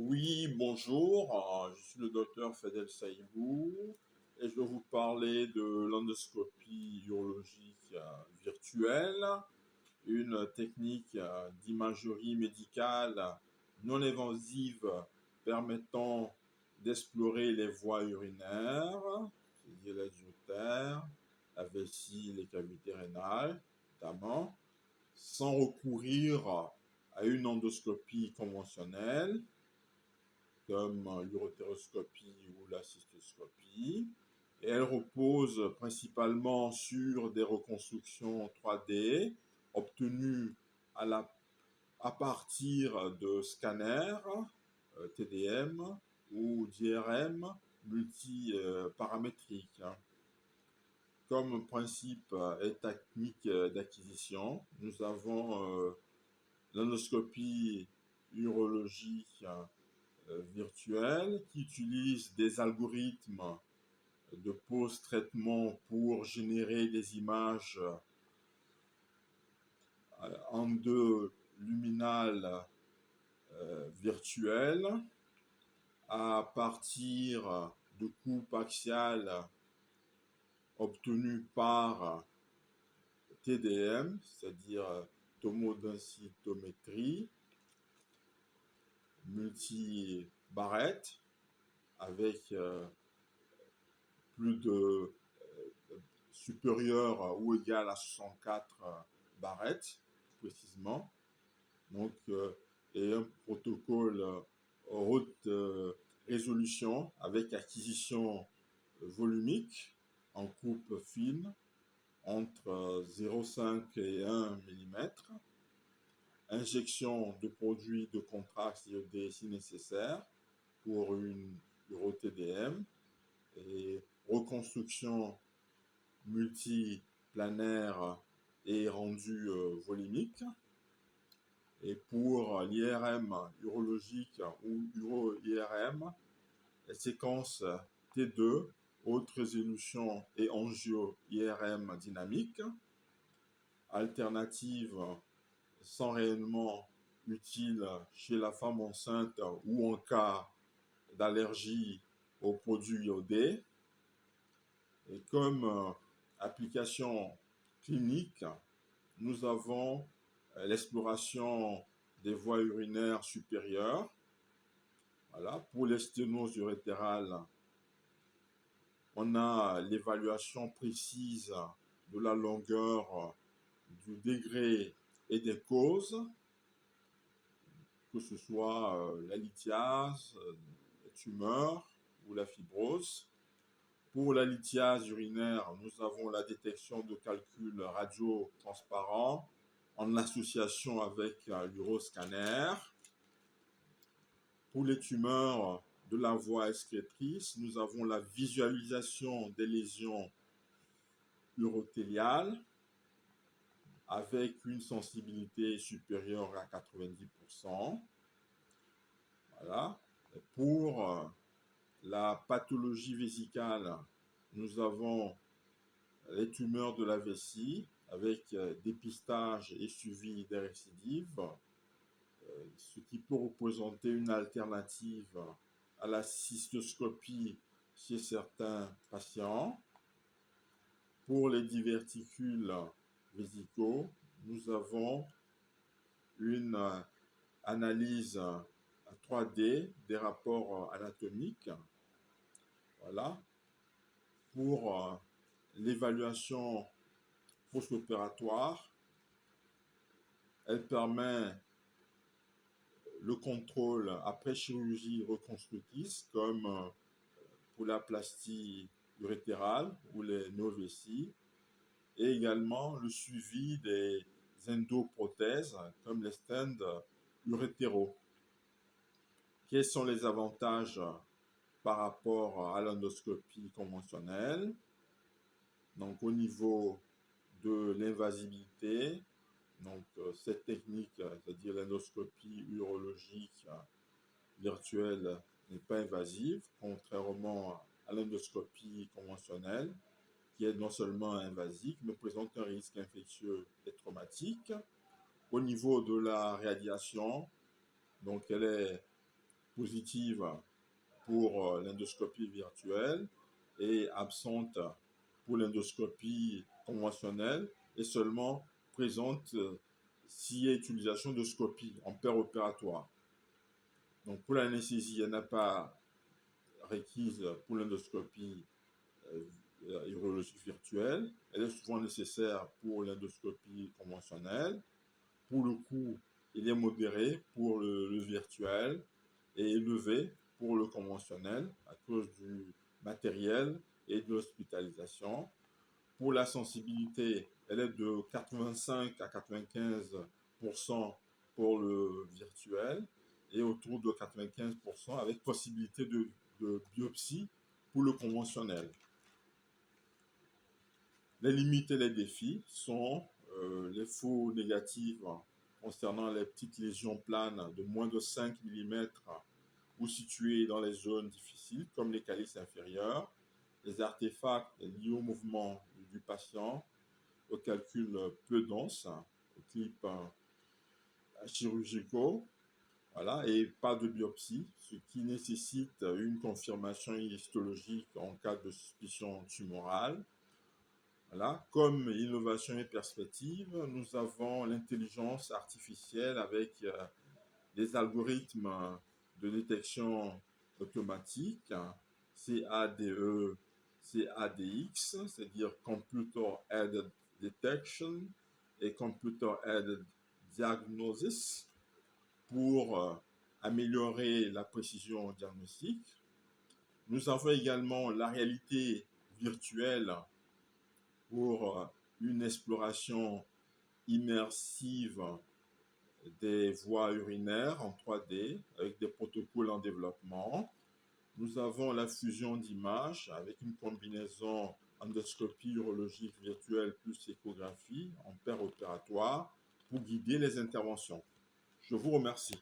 Oui, bonjour, je suis le docteur Fadel Saïbou et je vais vous parler de l'endoscopie urologique virtuelle, une technique d'imagerie médicale non invasive permettant d'explorer les voies urinaires, c'est-à-dire les urétères, la vessie, les cavités rénales notamment, sans recourir à une endoscopie conventionnelle comme l'urotéroscopie ou la cystoscopie. Et elle repose principalement sur des reconstructions 3D obtenues à partir de scanners TDM ou d'IRM multiparamétriques. Comme principe et technique d'acquisition, nous avons l'endoscopie urologique virtuelle qui utilise des algorithmes de post-traitement pour générer des images en deux luminales virtuelles à partir de coupes axiales obtenues par TDM, c'est-à-dire tomodensitométrie multi-barrettes avec plus de supérieur ou égal à 64 barrettes, précisément. Donc, et un protocole haute résolution avec acquisition volumique en coupe fine entre 0,5 et 1 mm, injection de produits de contraste iodé si nécessaire pour une UroTDM et reconstruction multiplanaire et rendu volumique. Et pour l'IRM urologique ou uro-IRM, les séquences T2, haute résolution et angio-IRM dynamique, alternative sans rayonnement utile chez la femme enceinte ou en cas d'allergie aux produits iodés. Et comme application clinique, nous avons l'exploration des voies urinaires supérieures. Voilà. Pour les sténoses urétérales, on a l'évaluation précise de la longueur, du degré et des causes, que ce soit la lithiase, les tumeurs ou la fibrose. Pour la lithiase urinaire, nous avons la détection de calculs radio transparents en association avec l'uroscanner. Pour les tumeurs de la voie excrétrice, nous avons la visualisation des lésions urothéliales avec une sensibilité supérieure à 90%. Voilà. Pour la pathologie vésicale, nous avons les tumeurs de la vessie avec dépistage et suivi des récidives, ce qui peut représenter une alternative à la cystoscopie chez certains patients. Pour les diverticules vésicaux, nous avons une analyse 3D des rapports anatomiques. Voilà. Pour l'évaluation post-opératoire, elle permet le contrôle après chirurgie reconstructrice, comme pour la plastie urétérale ou les néovessies, et également le suivi des endoprothèses, comme les stents urétéraux. Quels sont les avantages par rapport à l'endoscopie conventionnelle? Donc, au niveau de l'invasibilité, donc cette technique, c'est-à-dire l'endoscopie urologique virtuelle, n'est pas invasive, contrairement à l'endoscopie conventionnelle, qui est non seulement invasive, mais présente un risque infectieux et traumatique. Au niveau de la radiation, donc elle est positive pour l'endoscopie virtuelle et absente pour l'endoscopie conventionnelle et seulement présente s'il y a utilisation de scopie en opératoire. Donc pour l'anesthésie, elle n'a pas requise pour l'endoscopie urologique virtuelle. Elle est souvent nécessaire pour l'endoscopie conventionnelle. Pour le coût, il est modéré pour le virtuel et élevé pour le conventionnel à cause du matériel et de l'hospitalisation. Pour la sensibilité, elle est de 85 à 95% pour le virtuel et autour de 95% avec possibilité de biopsie pour le conventionnel. Les limites et les défis sont les faux négatifs concernant les petites lésions planes de moins de 5 mm ou situées dans les zones difficiles comme les calices inférieurs, les artefacts liés au mouvement du patient, au calcul peu dense, au type chirurgicaux, voilà, et pas de biopsie, ce qui nécessite une confirmation histologique en cas de suspicion tumorale. Voilà. Comme innovation et perspective, nous avons l'intelligence artificielle avec des algorithmes de détection automatique, CADE, CADX, c'est-à-dire Computer Aided Detection et Computer Aided Diagnosis, pour améliorer la précision diagnostique. Nous avons également la réalité virtuelle pour une exploration immersive des voies urinaires en 3D avec des protocoles en développement. Nous avons la fusion d'images avec une combinaison endoscopie urologique virtuelle plus échographie en opératoire pour guider les interventions. Je vous remercie.